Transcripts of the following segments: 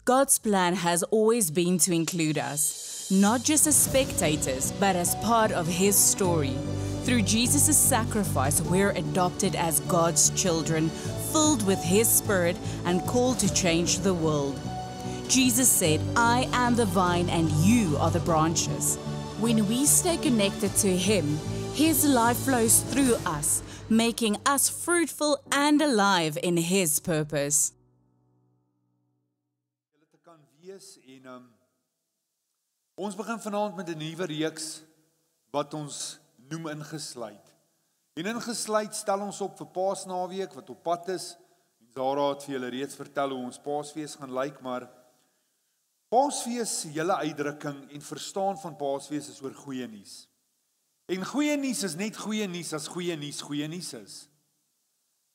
God's plan has always been to include us, not just as spectators, but as part of His story. Through Jesus' sacrifice, we're adopted as God's children, filled with His Spirit and called to change the world. Jesus said, "I am the vine and you are the branches." When we stay connected to Him, His life flows through us, making us fruitful and alive in His purpose. Julle te kan wees en ons begin vanaand met 'n nuwe reeks wat ons noem Ingesluit. En Ingesluit stel ons op vir Paasnaweek wat op pad is. En Zara het vir julle reeds vertel hoe ons Paasfees gaan lyk, maar Paasfees se hele uitdrukking en verstaan van Paasfees is oor goeie nuus. En goeie nuus is net goeie nuus as goeie nuus is.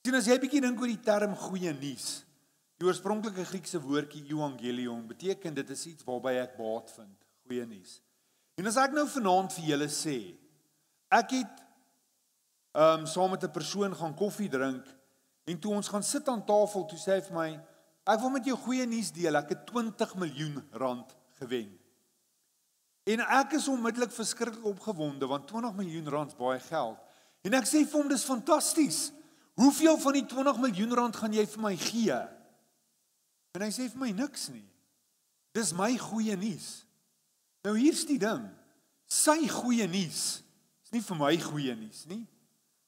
Sien, as jy bietjie dink oor die term goeie nuus, die oorspronklike Griekse woordjie evangelion beteken dit is iets waarby ek baat vind, goeie nuus. En as ek nou vanaand vir julle sê, ek het saam met 'n persoon gaan koffie drink en toe ons gaan sit aan tafel, toe sê hy vir my, ek wil met jou goeie nuus deel, ek het 20 miljoen rand gewen. En ek is onmiddellik verskriklik opgewonde, want 20 miljoen rand is baie geld. En ek sê vir hom, dis fantasties. Hoeveel van die 20 miljoen rand gaan jy vir my gee? En hy sê vir my, niks nie. Dis my goeie nuus. Nou hier's die ding, sy goeie nuus is nie vir my goeie nuus nie,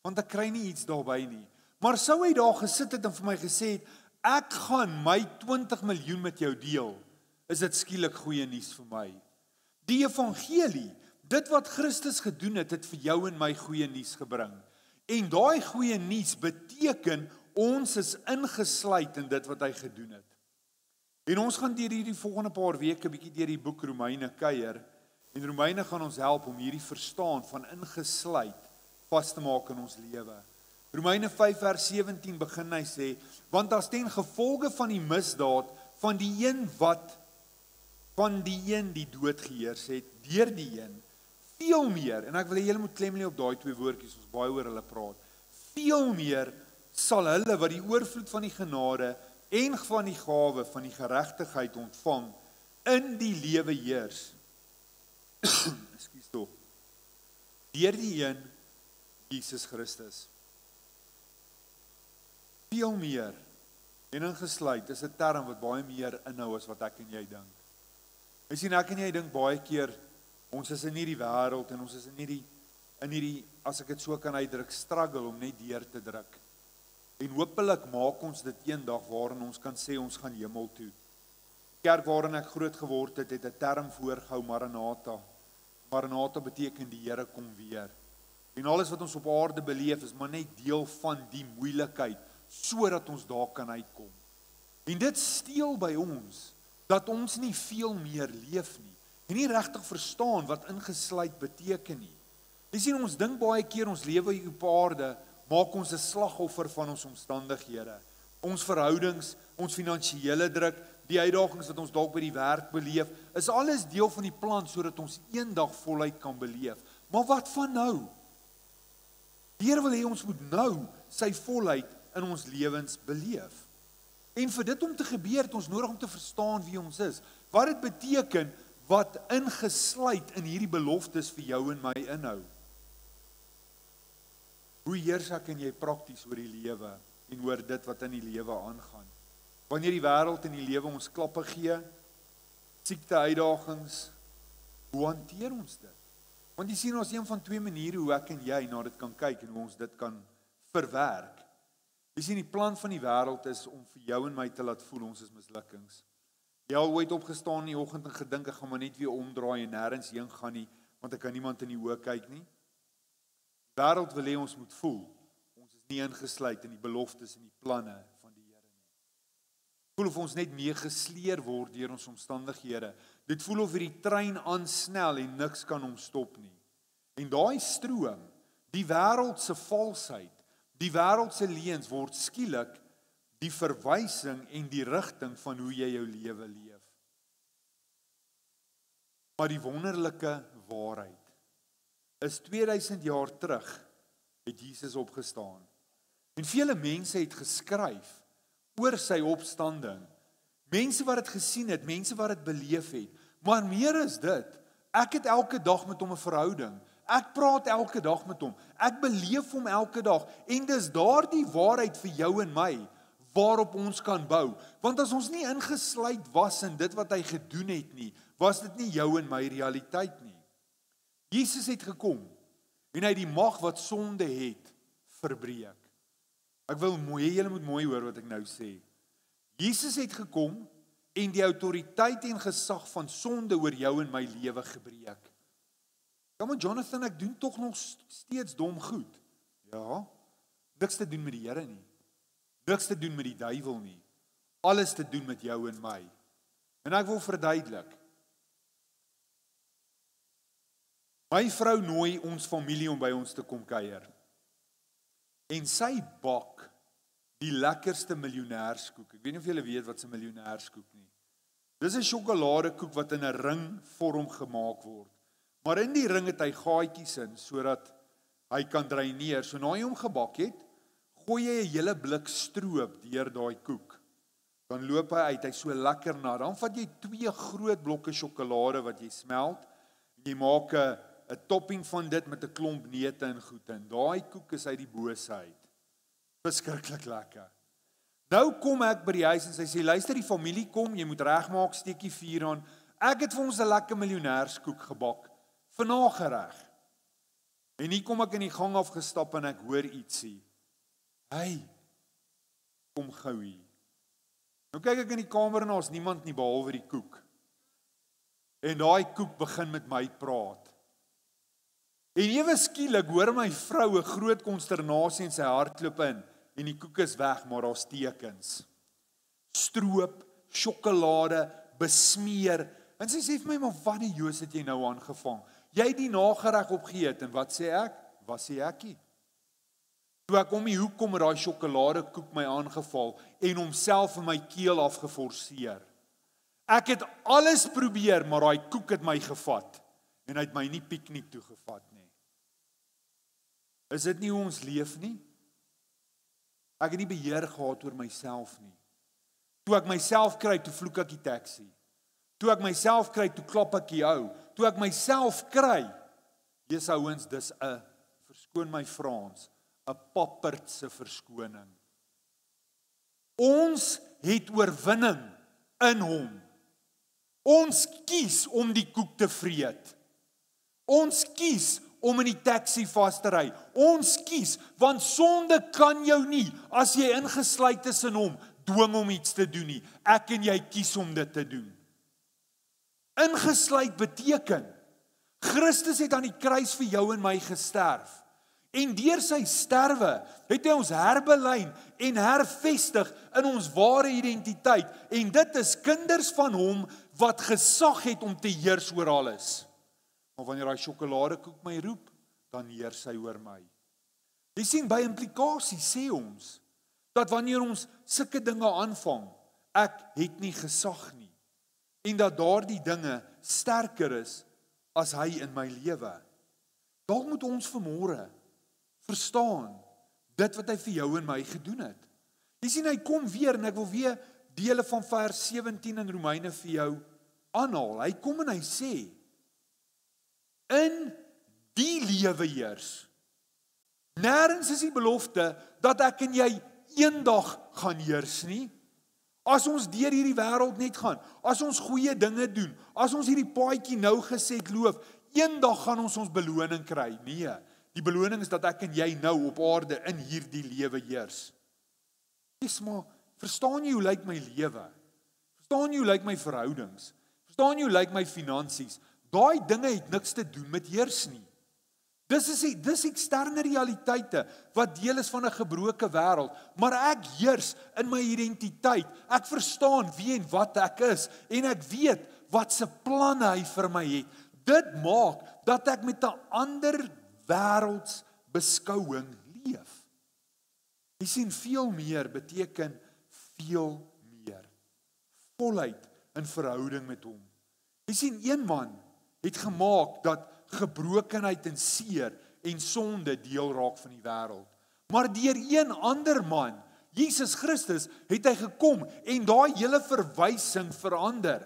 want ek kry nie iets daarby nie. Maar sou hy daar gesit het en vir my gesê het, ek gaan my 20 miljoen met jou deel, is dit skielik goeie nuus vir my. Die evangelie, dit wat Christus gedoen het, het vir jou en my goeie nuus gebring. En daai goeie nuus beteken, ons is ingesluit in dit wat hy gedoen het. En ons gaan deur hierdie volgende paar weke bietjie deur die boek Romeine kuier, en Romeine gaan ons help om hierdie verstaan van ingesluit vas te maak in ons lewe. Romeine 5 vers 17 begin hy sê, want as ten gevolge van die misdaad van die een die dood geheers het, deur die een, veel meer, en ek wil hê julle moet klem lê op daai twee woordjies, ons baie oor hulle praat, veel meer sal hulle wat die oorvloed van die genade en van die gawe van die geregtigheid ontvang, in die lewe heers. Ekskuus tog. Deur die een, Jesus Christus. Veel meer, en ingesluit, is 'n term wat baie meer inhou as wat ek en jy dink. Jy sien, ek en jy dink baie keer, ons is in hierdie wêreld, en ons is in hierdie, as ek dit so kan uitdruk, struggle om net deur te druk. En hopelik maak ons dit eendag waarin ons kan sê, ons gaan hemel toe. Kerk waarin ek groot geword het, het 'n term voorgehou, Maranatha. Maranatha beteken die Here kom weer. En alles wat ons op aarde beleef, is maar net deel van die moeilikheid, sodat ons daar kan uitkom. En dit steel by ons, dat ons nie veel meer leef nie, en nie regtig verstaan wat ingesluit beteken nie. Jy sien, ons dink baie keer ons lewe hier op aarde, maak ons 'n slagoffer van ons omstandighede. Ons verhoudings, ons finansiële druk, die uitdagings wat ons dalk by die werk beleef, is alles deel van die plan, sodat ons eendag voluit kan beleef. Maar wat van nou? Die Here wil hê ons moet nou sy volheid in ons lewens beleef. En vir dit om te gebeur, het ons nodig om te verstaan wie ons is. Wat dit beteken, wat ingesluit in hierdie beloftes vir jou en my inhou. Hoe heers ek en jy prakties oor die lewe en oor dit wat in die lewe aangaan? Wanneer die wêreld en die lewe ons klappe gee, siekte, uitdagings, hoe hanteer ons dit? Want jy sien, ons een van twee maniere hoe ek en jy na dit kan kyk en hoe ons dit kan verwerk. Jy sien, die plan van die wêreld is om vir jou en my te laat voel ons is mislukkings. Jy al ooit opgestaan in die oggend en gedink, ek gaan maar net weer omdraai en nêrens heen gaan nie, want ek kan niemand in die oë kyk nie. Die wêreld wil hê ons moet voel, ons is nie ingesluit in die beloftes en die planne van die Here nie. Voel of ons net meegesleer word deur ons omstandighede. Dit voel of hierdie trein aansnel en niks kan hom stop nie. En daai stroom, die wêreld se valsheid, die wêreld se leuns word skielik die verwysing en die rigting van hoe jy jou lewe leef. Maar die wonderlike waarheid is 2000 jaar terug het Jesus opgestaan. En vele mense het geskryf oor sy opstanding mense wat dit gesien het, mense wat dit beleef het. Maar meer is dit, ek het elke dag met hom 'n verhouding. Ek praat elke dag met hom. Ek beleef hom elke dag. En dis daardie waarheid vir jou en my, waarop ons kan bou. Want as ons nie ingesluit was in dit wat hy gedoen het nie, was dit nie jou en my realiteit nie. Jesus het gekom, en hy het die mag wat sonde het, verbreek. Ek wil julle moet mooi hoor wat ek nou sê. Jesus het gekom, en die autoriteit en gesag van sonde oor jou en my lewe gebreek. Ja, maar Jonathan, ek doen tog nog steeds dom goed. Ja, niks te doen met die Here nie. Niks te doen met die duiwel nie. Alles te doen met jou en my. En ek wil verduidelik. My vrou nooi ons familie om by ons te kom kuier. En sy bak die lekkerste miljonairskoek. Ek weet nie of julle weet wat 'n miljonairskoek nie. Dis 'n sjokoladekoek wat in 'n ringvorm gemaak word. Maar in die ring het hy gaatjies in, sodat hy kan dreineer. So na hy hom gebak het, gooi jy 'n hele blik stroop deur daai koek. Dan loop hy uit, hy's so lekker na. Dan vat jy 2 groot blokke sjokolade wat jy smelt, en jy maak 'n topping van dit met 'n klomp neute en goed in. Daai koek is uit die boosheid. Verskriklik lekker. Nou kom ek by die huis en sy sê, luister, die familie kom, jy moet regmaak, steekie vuur aan. Ek het vir ons 'n lekker miljonairskoek gebak, vir nagereg. En hier kom ek in die gang afgestap en ek hoor ietsie. Hey, kom gou hier. Nou kyk ek in die kamer en daar's niemand nie behalwe die koek. En daai koek begin met my praat. En ewe skielik hoor my vrou 'n groot konsternasie in sy hartklop in. En die koek is weg, maar daar's tekens. Stroop, sjokolade, besmeer. En sy sê vir my, maar wat die Joos het jy nou aangevang? Jy het die nagereg opgeëet, en wat sê ek? Wat sê ekie? Toe ek om die hoek kom, het daai sjokoladekoek my aangeval, en homself in my keel afgeforceer. Ek het alles probeer, maar daai koek het my gevat, en hy het my nie piknik toe gevat nie. Is dit nie hoe ons leef nie? Ek het nie beheer gehad oor myself nie. Toe ek myself kry, toe vloek ek die taxi. Toe ek myself kry, toe klap ek die ou. Toe ek myself kry, Jesus ouens, dis 'n, verskoon my Frans, 'n pappertse verskoning. Ons het oorwinning in hom. Ons kies om die koek te vreet. Ons kies om in die taxi vas te ry. Ons kies, want sonde kan jou nie, as jy ingesluit is in hom, dwing om iets te doen nie. Ek en jy kies om dit te doen. Ingesluit beteken, Christus het aan die kruis vir jou en my gesterf. En deur sy sterwe het hy ons herbelyn en hervestig in ons ware identiteit. En dit is kinders van hom wat gesag het om te heers oor alles. Maar wanneer hy sjokoladekoek my roep, dan heers hy oor my. Jy sien, by implikasie sê ons, dat wanneer ons sulke dinge aanvang, ek het nie gesag nie. En dat daardie dinge sterker is as hy in my lewe. Dalk moet ons vanmôre verstaan dit wat hy vir jou en my gedoen het. Jy sien, hy kom weer, en ek wil weer dele van vers 17 in Romeine vir jou aanhaal. Hy kom en hy sê, in die lewe heers. Nêrens is die belofte dat ek en jy eendag gaan heers nie. As ons deur hierdie wêreld net gaan, as ons goeie dinge doen, as ons hierdie paadjie nou geset loop, eendag gaan ons beloning kry. Nee, die beloning is dat ek en jy nou op aarde in hierdie lewe heers. Dis maar, verstaan jy hoe lyk my lewe? Verstaan jy hoe lyk my verhoudings? Verstaan jy hoe lyk my finansies? Daai dinge het niks te doen met heers nie. Dis eksterne realiteite wat deel is van 'n gebroke wêreld, maar ek heers in my identiteit. Ek verstaan wie en wat ek is, en ek weet wat se planne hy vir my het. Dit maak dat ek met 'n ander wêrelds beskouing leef. Jy sien, veel meer beteken veel meer. Volheid in verhouding met hom. Jy sien, een man het gemaak dat gebrokenheid en seer en sonde deel raak van die wêreld. Maar deur een ander man, Jesus Christus het hy gekom en daai hele verwysing verander.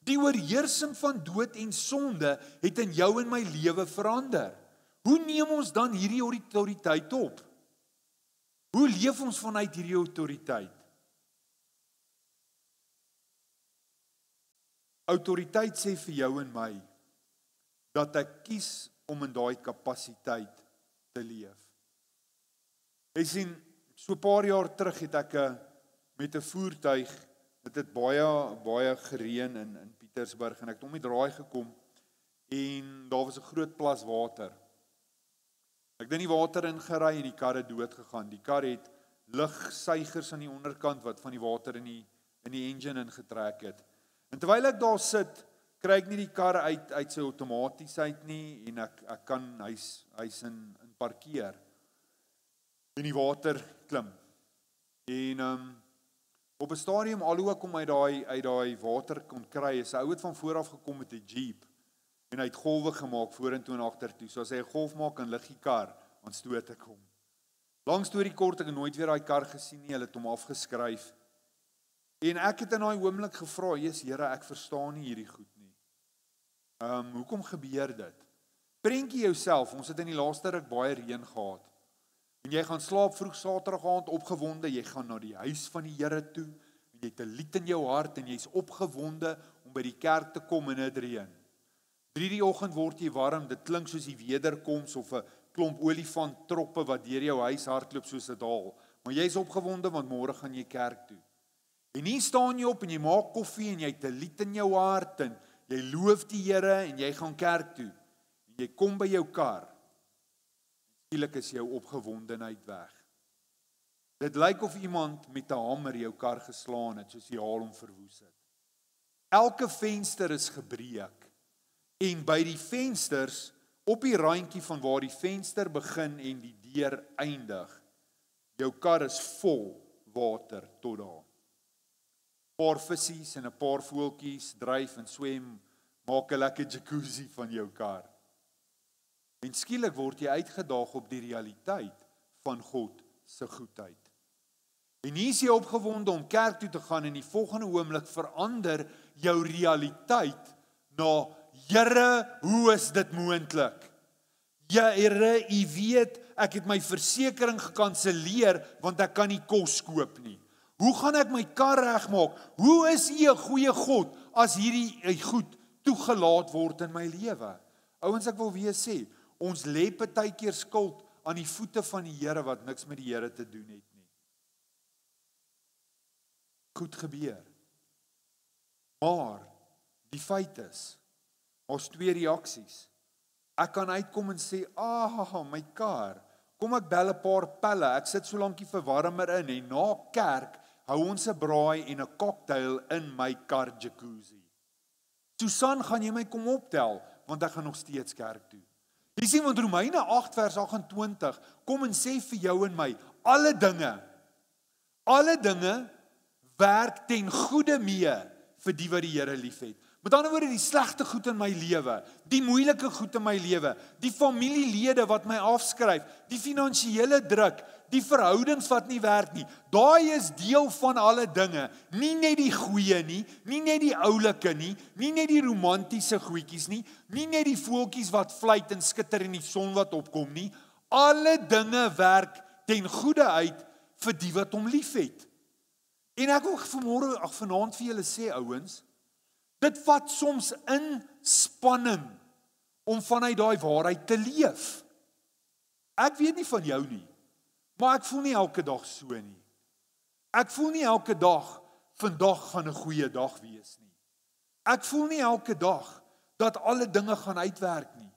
Die oorheersing van dood en sonde het in jou en my lewe verander. Hoe neem ons dan hierdie autoriteit op? Hoe leef ons vanuit hierdie autoriteit? Autoriteit sê vir jou en my dat ek kies om in daai kapasiteit te leef. Jy sien, so 'n paar jaar terug het ek met 'n voertuig, dit het baie gereën in Pietersburg en ek het om die draai gekom en daar was 'n groot plas water. Ek het in die water ingery en die kar het dood gegaan. Die kar het lugsuigers aan die onderkant wat van die water in die engine ingetrek het. En terwyl ek daar sit, kry ek nie die kar uit sy outomatiesheid nie en ek kan hy's in parkeer. In die water klim. En op 'n stadium alhoewel ek hom uit daai water kon kry, is 'n ou het van voor af gekom met 'n Jeep en hy het golwe gemaak vorentoe en agtertoe. So as hy 'n golf maak, dan lig die kar, dan stoot ek hom. Lang storie kort, ek het nooit weer daai kar gesien nie, hulle het hom afgeskryf. En ek het in daai oomblik gevra, "Jesus Here, ek verstaan nie hierdie goed nie. Hoekom gebeur dit?" Prentjie jouself, ons het in die laaste ruk baie reën gehad. En jy gaan slaap vroeg Saterdag aand opgewonde, jy gaan na die huis van die Here toe, en jy het 'n lied in jou hart, en jy's opgewonde om by die kerk te kom in 'n reën. 3 die oggend word jy warm, dit klink soos die wederkoms, of 'n klomp olifanttroppe wat deur jou huis hardloop soos 'n daal. Maar jy's opgewonde, want môre gaan jy kerk toe. En hier staan jy op, en jy maak koffie, en jy het 'n lied in jou hart, en jy loof die Here, en jy gaan kerk toe. En jy kom by jou kar. Skielik is jou opgewondenheid weg. Dit lyk of iemand met 'n hamer jou kar geslaan het, soos die haal hom verwoes het. Elke venster is gebreek, en by die vensters, op die randjie van waar die venster begin en die deur eindig, jou kar is vol water tot daar. 'n Paar vissies en 'n paar voeltjies dryf en swem, maak 'n lekker jacuzzi van jou kar. En skielik word jy uitgedaag op die realiteit van God se goedheid. En hier is jy opgewonde om kerk toe te gaan, en die volgende oomblik verander jou realiteit na, Here, hoe is dit moontlik? Ja, Here, U weet, ek het my versekering gekanselleer, want ek kan nie kos koop nie. Hoe gaan ek my kar regmaak? Hoe is U 'n goeie God, as hierdie goed toegelaat word in my lewe? Ouens, ek wil weer sê, ons lê partykeer skuld aan die voete van die Here, wat niks met die Here te doen het nie. Goed gebeur. Maar, die feit is, ons 2 reaksies. Ek kan uitkom en sê, my kar, kom ek bel 'n paar pelle, ek sit so lank die verwarmer in, en na kerk, hou ons 'n braai en 'n cocktail in my kar jacuzzi. Susan, gaan jy my kom optel, want ek gaan nog steeds kerk toe. Jy sien, want Romeine 8 vers 28, kom en sê vir jou en my, alle dinge werk ten goeie mee vir die wat die Here liefhet. Met ander woorde, die slegte goed in my lewe, die moeilike goed in my lewe, die familielede wat my afskryf, die finansiële druk, die verhoudings wat nie werk nie, daai is deel van alle dinge, nie net die goeie nie, nie net die oulike nie, nie net die romantiese goedjies nie, nie net die voeltjies wat fluit en skitter in die son wat opkom nie, alle dinge werk ten goeie uit vir die wat hom liefhet. En ek wil vanaand vir julle sê, ouens, dit vat soms inspanning om vanuit daai waarheid te leef. Ek weet nie van jou nie, maar ek voel nie elke dag so nie. Ek voel nie elke dag, vandag gaan 'n goeie dag wees nie. Ek voel nie elke dag dat alle dinge gaan uitwerk nie.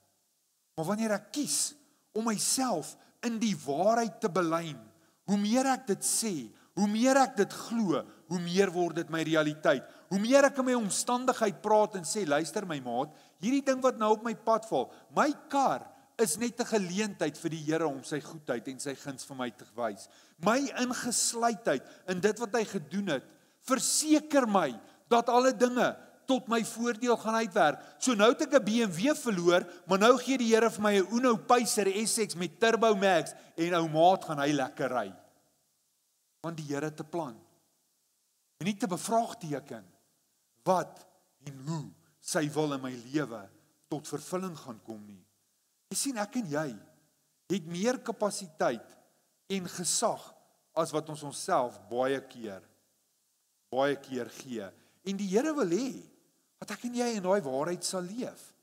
Maar wanneer ek kies om myself in die waarheid te belyn, hoe meer ek dit sê, hoe meer ek dit glo, hoe meer word dit my realiteit. Hoe meer ek in my omstandigheid praat en sê, luister my maat, hierdie ding wat nou op my pad val, my kar is net 'n geleentheid vir die Here om sy goedheid en sy guns vir my te wys. My ingesluitheid in dit wat hy gedoen het, verseker my dat alle dinge tot my voordeel gaan uitwerk. So nou het ek 'n BMW verloor, maar nou gee die Here vir my 'n Uno Pacer SX met Turbo Max en ou maat gaan hy lekker ry. van die Here te plan. En nie te bevraagteken wat en hoe sy wil in my lewe tot vervulling gaan kom nie. Jy sien, ek en jy het meer kapasiteit en gesag as wat ons onsself baie keer gee. En die Here wil hê dat ek en jy in daai waarheid sal leef.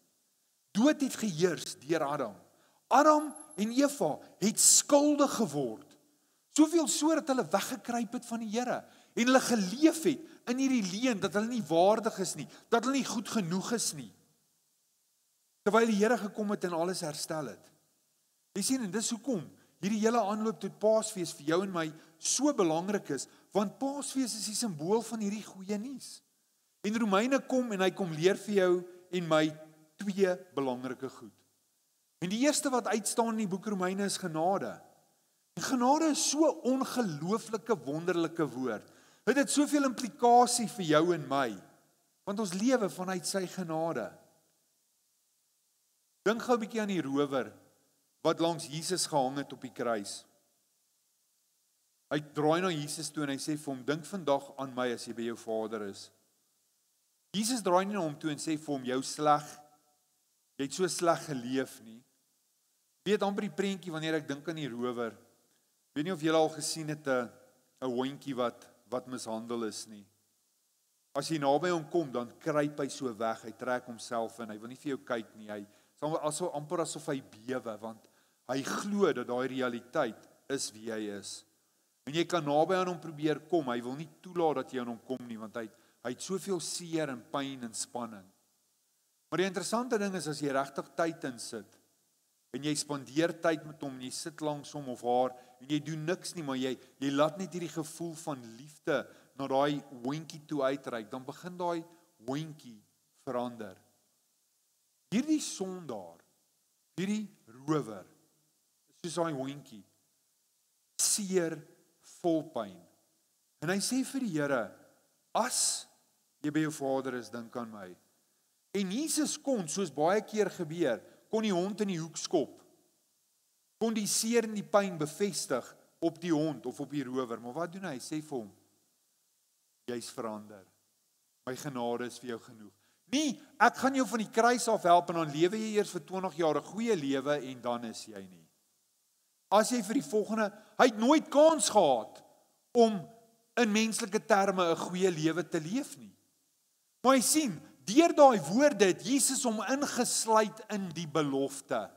Dood het geheers deur Adam. Adam en Eva het skuldig geword. Soveel so dat hulle weggekruip het van die Here en hulle geleef het in hierdie leuen dat hulle nie waardig is nie, dat hulle nie goed genoeg is nie. Terwyl die Here gekom het en alles herstel het. Jy sien, en dis hoekom hierdie hele aanloop tot Paasfees vir jou en my so belangrik is, want Paasfees is die simbool van hierdie goeie nuus. En Romeine kom en hy kom leer vir jou en my twee belangrike goed. En die eerste wat uitstaan in die boek Romeine is genade. En genade is so 'n ongelooflike wonderlike woord. Dit het soveel implikasie vir jou en my, want ons lewe vanuit sy genade. Dink gou 'n bietjie aan die rower wat langs Jesus gehang het op die kruis. Hy draai na Jesus toe en hy sê vir hom, dink vandag aan my as jy by jou Vader is. Jesus draai nie na hom toe en sê vir hom, jy het so sleg geleef nie. Weet amper die prentjie wanneer ek dink aan die rower. Weet nie of julle al gesien het 'n hondjie wat mishandel is nie. As jy naby hom kom, dan kruip hy so weg, hy trek homself in, hy wil nie vir jou kyk nie, hy sal amper asof hy bewe, want hy glo dat daai realiteit is wie hy is. En jy kan naby aan hom probeer kom, hy wil nie toelaat dat jy aan hom kom nie, want hy het soveel seer en pyn en spanning. Maar die interessante ding is, as jy regtig tyd insit, en jy spandeer tyd met hom, en jy sit langs hom of haar, en jy doen niks nie, maar jy laat net hierdie gevoel van liefde na daai hondjie toe uitreik, dan begin daai hondjie verander. Hierdie sondaar, hierdie rower, soos daai hondjie, seer, vol pyn. En hy sê vir die Here, as jy by jou Vader is, dink aan my. En Jesus kon, soos baie keer gebeur, kon die hond in die hoek skop, kon die seer en die pyn bevestig op die hond of op die rower, maar wat doen hy? Hy sê vir hom, jy's verander, my genade is vir jou genoeg. Nie, ek gaan jou van die kruis af help en dan lewe jy eers vir 20 jaar 'n goeie lewe en dan is jy nie. As jy vir die volgende, hy het nooit kans gehad om in menslike terme 'n goeie lewe te leef nie. Maar jy sien, deur daai woorde het Jesus hom ingesluit in die belofte.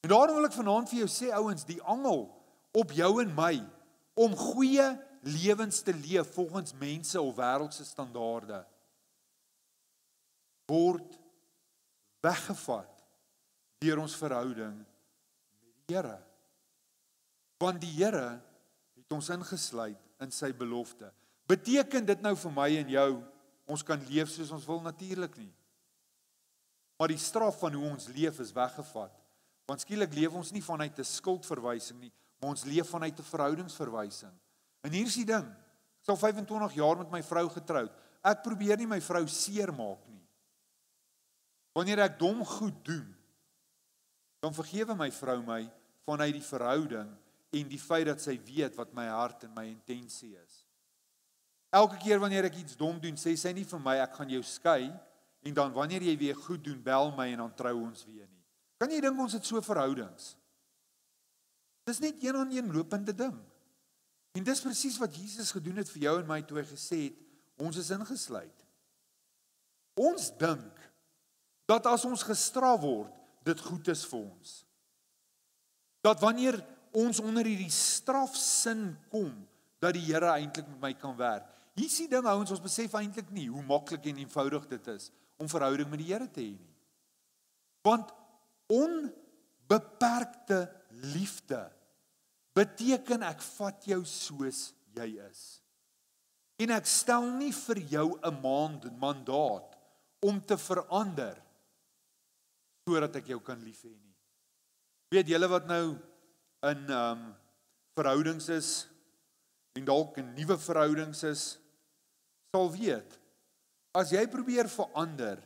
En daarom wil ek vanaand vir jou sê, ouens, die angel op jou en my, om goeie lewens te leef volgens mense of wêreldse standaarde, word weggevat deur ons verhouding met die Here. Want die Here het ons ingesluit in sy belofte. Beteken dit nou vir my en jou, ons kan leef soos ons wil? Natuurlik nie. Maar die straf van hoe ons leef is weggevat. Want skielik leef ons nie vanuit 'n skuldverwysing nie, maar ons leef vanuit 'n verhoudingsverwysing. En hier is die ding, ek is al 25 jaar met my vrou getroud. Ek probeer nie my vrou seer maak nie. Wanneer ek dom goed doen, dan vergewe my vrou my vanuit die verhouding en die feit dat sy weet wat my hart en my intensie is. Elke keer wanneer ek iets dom doen, sê sy nie vir my, ek gaan jou skei, en dan wanneer jy weer goed doen, bel my en dan trou ons weer nie. Kan jy dink ons het so verhoudings? Dis net een aan een lopende ding. En dis presies wat Jesus gedoen het vir jou en my toe hy gesê het, ons is ingesluit. Ons dink dat as ons gestraf word, dit goed is vir ons. Dat wanneer ons onder hierdie strafsin kom, dat die Here eintlik met my kan werk. Hier is die ding, ouens, ons besef eintlik nie hoe maklik en eenvoudig dit is om verhouding met die Here te hê nie. Want onbeperkte liefde beteken ek vat jou soos jy is. En ek stel nie vir jou 'n mandaat om te verander sodat ek jou kan lief hê nie. Weet julle wat nou in verhoudings is en dalk in nuwe verhoudings is, sal weet, as jy probeer verander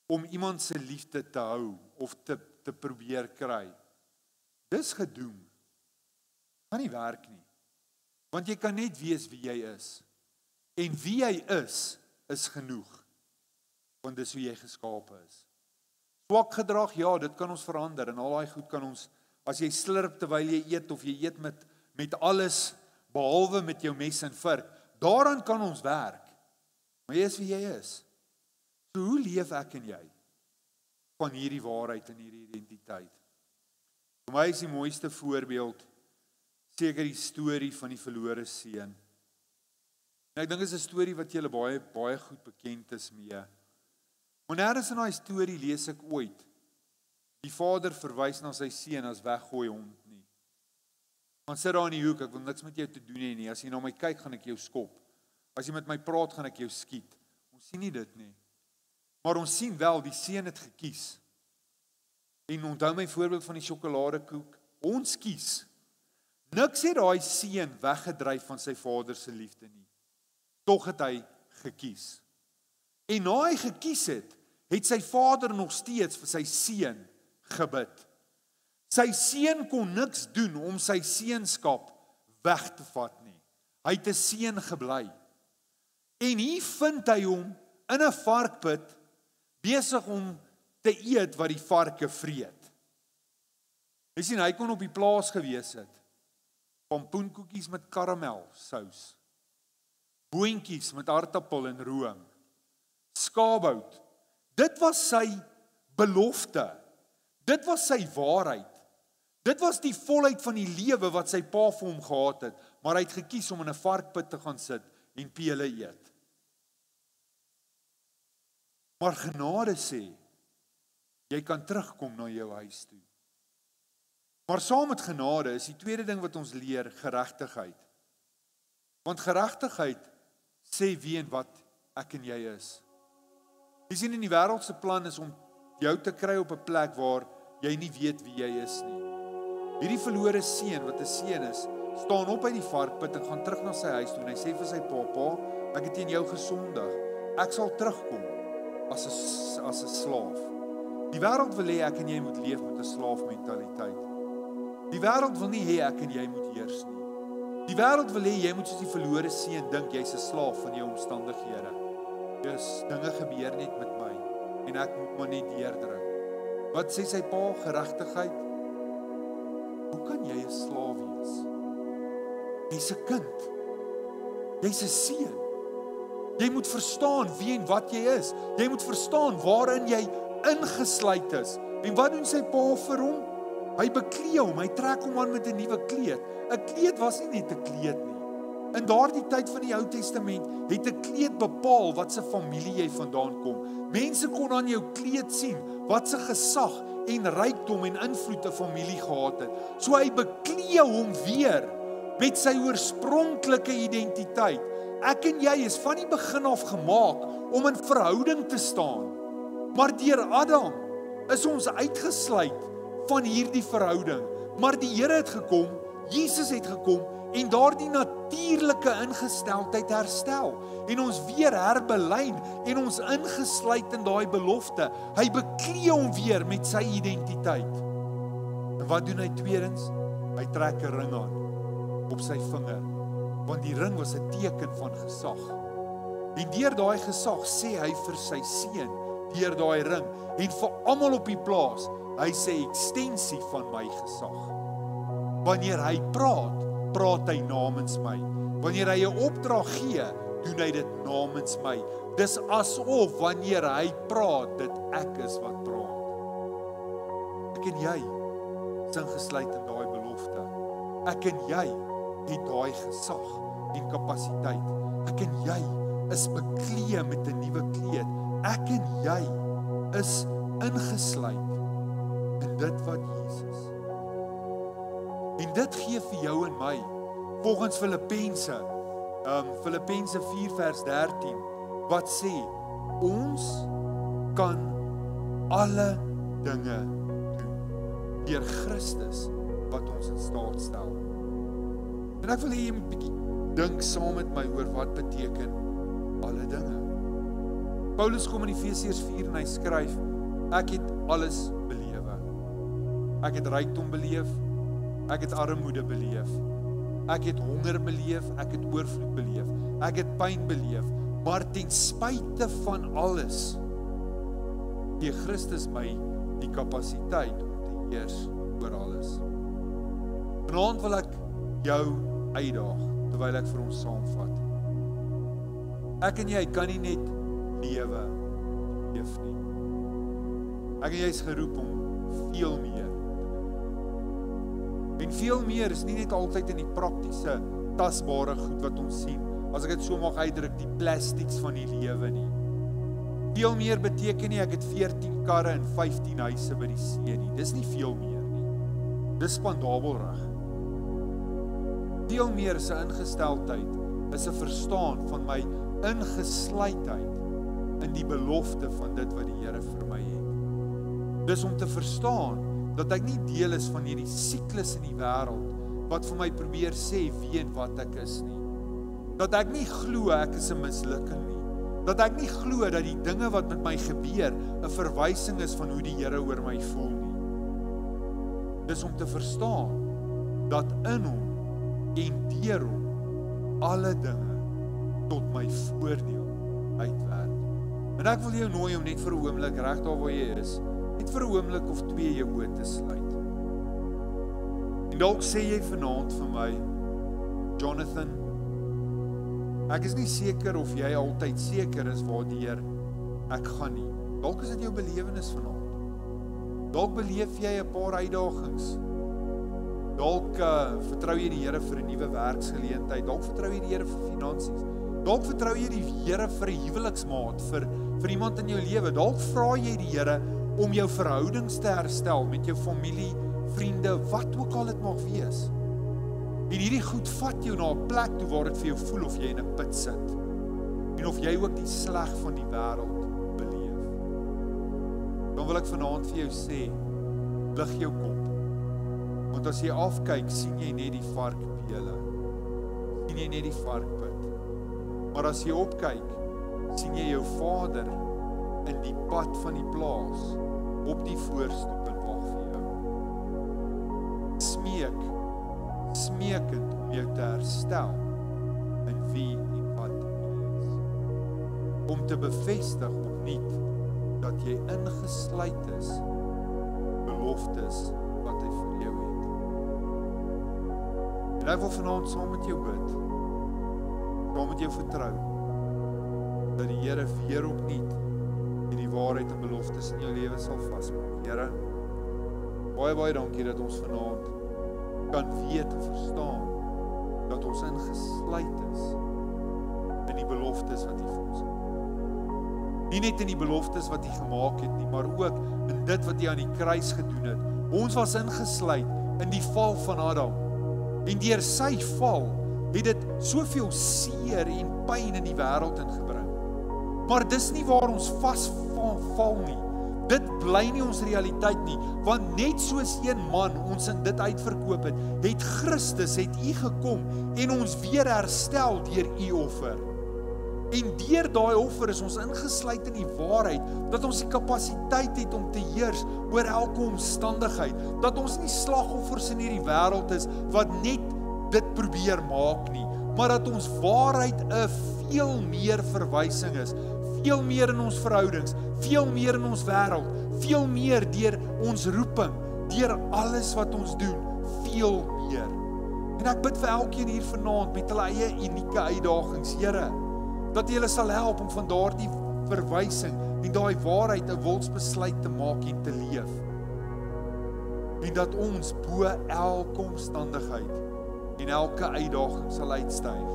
om iemand se liefde te hou of te probeer kry, dis gedoem. Kan nie werk nie. Want jy kan net wees wie jy is. En wie jy is genoeg. Want dis wie jy geskape is. Swak gedrag, ja, dit kan ons verander. En al daai goed kan ons, as jy slurp terwyl jy eet, of jy eet met alles, behalwe met jou mes en vork, daaraan kan ons werk. Maar jy is wie jy is. So hoe leef ek en jy van hierdie waarheid en hierdie identiteit? Vir my is die mooiste voorbeeld seker die storie van die verlore seun. En ek dink dit is 'n storie wat julle baie goed bekend is mee. Maar nêrens in daai storie lees ek ooit die vader verwys na sy seun as weggooi hond nie. Want sit daar in die hoek, ek wil niks met jou te doen hê nie. As jy na my kyk, gaan ek jou skop. As jy met my praat, gaan ek jou skiet. Ons sien nie dit nie. Maar ons sien wel, die seun het gekies. En onthou my voorbeeld van die sjokoladekoek. Ons kies. Niks het daai seun weggedryf van sy vader se liefde nie. Tog het hy gekies. En na hy gekies het sy vader nog steeds vir sy seun gebid. Sy seun kon niks doen om sy seunskap weg te vat nie. Hy het 'n seun gebly. En hier vind hy hom in 'n varkput besig om te eet wat die varke vreet. Jy sien, hy kon op die plaas gewees het. Pompoenkoekies met karamel sous. Boontjies met aartappel en room. Skaapbout. Dit was sy belofte. Dit was sy waarheid. Dit was die volheid van die lewe wat sy pa vir hom gehad het, maar hy het gekies om in 'n varkput te gaan sit en pele eet. Maar genade sê, jy kan terugkom na jou huis toe. Maar saam met genade is die tweede ding wat ons leer, geregtigheid. Want geregtigheid sê wie en wat ek en jy is. Jy sien, in die wêreld se plan is om jou te kry op 'n plek waar jy nie weet wie jy is nie. Hierdie verlore seun wat 'n seun is, staan op uit die varkput en gaan terug na sy huis toe en hy sê vir sy pa, ek het teen jou gesondig. Ek sal terugkom as 'n slaaf. Die wêreld wil hê ek en jy moet leef met 'n slaafmentaliteit. Die wêreld wil nie hê ek en jy moet heers nie. Die wêreld wil hê jy moet soos die verlore seun dink jy's 'n slaaf van jou omstandighede. Dinge gebeur net met my en ek moet maar net deurdruk. Wat sê sy pa? Geregtigheid. Hoe kan jy 'n slaaf wees? Jy's 'n kind. Jy's 'n seun. Jy moet verstaan wie en wat jy is. Jy moet verstaan waarin jy ingesluit is. En wat doen sy pa vir hom? Hy beklee hom, hy trek hom aan met 'n nuwe kleed. 'n Kleed was nie net 'n kleed nie. In daardie tyd van die Ou Testament het 'n kleed bepaal wat se familie jy vandaan kom. Mense kon aan jou kleed sien wat se gesag en rykdom en invloed 'n familie gehad het. So hy beklee hom weer met sy oorspronklike identiteit. Ek en jy is van die begin af gemaak om in verhouding te staan. Maar deur Adam is ons uitgesluit van hierdie verhouding. Maar die Here het gekom, Jesus het gekom en daardie natuurlike ingesteldheid herstel en ons weer herbelyn en ons ingesluit in daai belofte. Hy beklee hom weer met sy identiteit. En wat doen hy tweedens? Hy trek 'n ring aan op sy vinger, want die ring was 'n teken van gesag. En deur daai gesag sê hy vir sy seun, deur daai ring en vir almal op die plaas, hy sê ekstensie van my gesag. Wanneer hy praat hy namens my. Wanneer hy 'n opdrag gee, doen hy dit namens my. Dis asof wanneer hy praat, dit ek is wat praat. Ek en jy is ingesluit in daai belofte. Ek en jy het daai gesag en kapasiteit. Ek en jy is beklee met 'n nuwe kleed. Ek en jy is ingesluit in dit wat Jesus. En dit gee vir jou en my, volgens Filippense 4 vers 13, wat sê, ons kan alle dinge doen, deur Christus wat ons in staat stel. En ek wil hê jy moet 'n bietjie dink saam met my oor wat beteken alle dinge. Paulus kom in Efesiërs 4 en hy skryf, ek het alles belewe. Ek het rykdom beleef, ek het armoede beleef, Ek het honger beleef, ek het oorvloed beleef, ek het pyn beleef, maar ten spyte van alles, gee Christus my die kapasiteit om te heers oor alles. Vanaand wil ek jou uitdaag, terwyl ek vir ons saamvat. Ek en jy kan nie net leef nie. Ek en jy is geroep om veel meer. En veel meer is nie net altyd in die praktiese, tasbare goed wat ons sien, as ek dit so mag uitdruk, die plastics van die lewe nie. Veel meer beteken nie, ek het 14 karre en 15 huise by die see nie. Dis nie veel meer nie. Dis spandabelreg. Veel meer is 'n ingesteldheid, is 'n verstaan van my ingesluitheid in die belofte van dit wat die Here vir my het. Dis om te verstaan dat ek nie deel is van hierdie siklus in die wêreld wat vir my probeer sê wie en wat ek is nie. Dat ek nie glo ek is 'n mislukking nie. Dat ek nie glo dat die dinge wat met my gebeur 'n verwysing is van hoe die Here oor my voel nie. Dis om te verstaan dat in hom en deur hom alle dinge tot my voordeel uitwerk. En ek wil jou nooi om net vir 'n oomblik reg daar waar jy is, net vir 'n oomblik of twee jou oë te sluit. En dalk sê jy vanaand vir my, Jonathan, ek is nie seker of jy altyd seker is waardeur ek gaan nie. Dalk is dit jou belewenis vanaand. Dalk beleef jy 'n paar uitdagings. Dalk vertrou jy die Here vir 'n nuwe werksgeleentheid. Dalk vertrou jy die Here vir finansies. Dalk vertrou jy die Here vir 'n huweliksmaat, vir iemand in jou lewe. Dalk vra jy die Here om jou verhoudings te herstel met jou familie, vriende, wat ook al dit mag wees. En hierdie goed vat jou na 'n plek toe waar dit vir jou voel of jy in 'n put sit. En of jy ook die sleg van die wêreld beleef. Dan wil ek vanaand vir jou sê, lig jou kop. Want as jy afkyk, sien jy net die varkpele. Sien jy net die varkput. Maar as jy opkyk, sien jy jou Vader in die pad van die plaas, op die voorstoep en wag vir jou. Smeekend om jou te herstel in wie en wat jy is. Om te bevestig opnuut dat jy ingesluit is, beloftes wat hy vir jou het. En ek wil vanaand saam met jou bid, saam met jou vertrou, dat die Here weer opnuut die waarheid en beloftes in jou lewe sal vasmaak. Here, baie dankie dat ons vanaand kan weet en verstaan dat ons ingesluit is in die beloftes wat U vir ons het. Nie net in die beloftes wat U gemaak het nie, maar ook in dit wat U aan die kruis gedoen het. Ons was ingesluit in die val van Adam. En deur sy val het dit soveel seer en pyn in die wêreld ingebring. Maar dis nie waar ons vasval nie. Dit bly nie ons realiteit nie, want net soos een man ons in dit uitverkoop het Christus, het U gekom en ons weer herstel deur U offer. En deur daai offer is ons ingesluit in die waarheid, dat ons die kapasiteit het om te heers oor elke omstandigheid, dat ons nie slagoffers in hierdie wêreld is, wat net dit probeer maak nie, maar dat ons waarheid 'n veel meer verwysing is, veel meer in ons verhoudings, veel meer in ons wêreld, veel meer deur ons roeping, deur alles wat ons doen, veel meer. En ek bid vir elkeen hier vanaand met hulle eie unieke uitdagings, Here, dat U hulle sal help om van daardie verwysing en daai waarheid 'n wilsbesluit te maak en te leef. En dat ons bo elke omstandigheid en elke uitdaging sal uitstyg.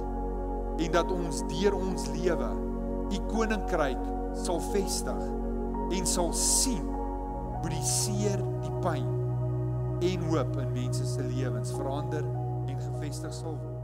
En dat ons deur ons lewe U koninkryk sal vestig en sal sien hoe die seer, die pyn en hoop in mense se lewens verander en gevestig sal word.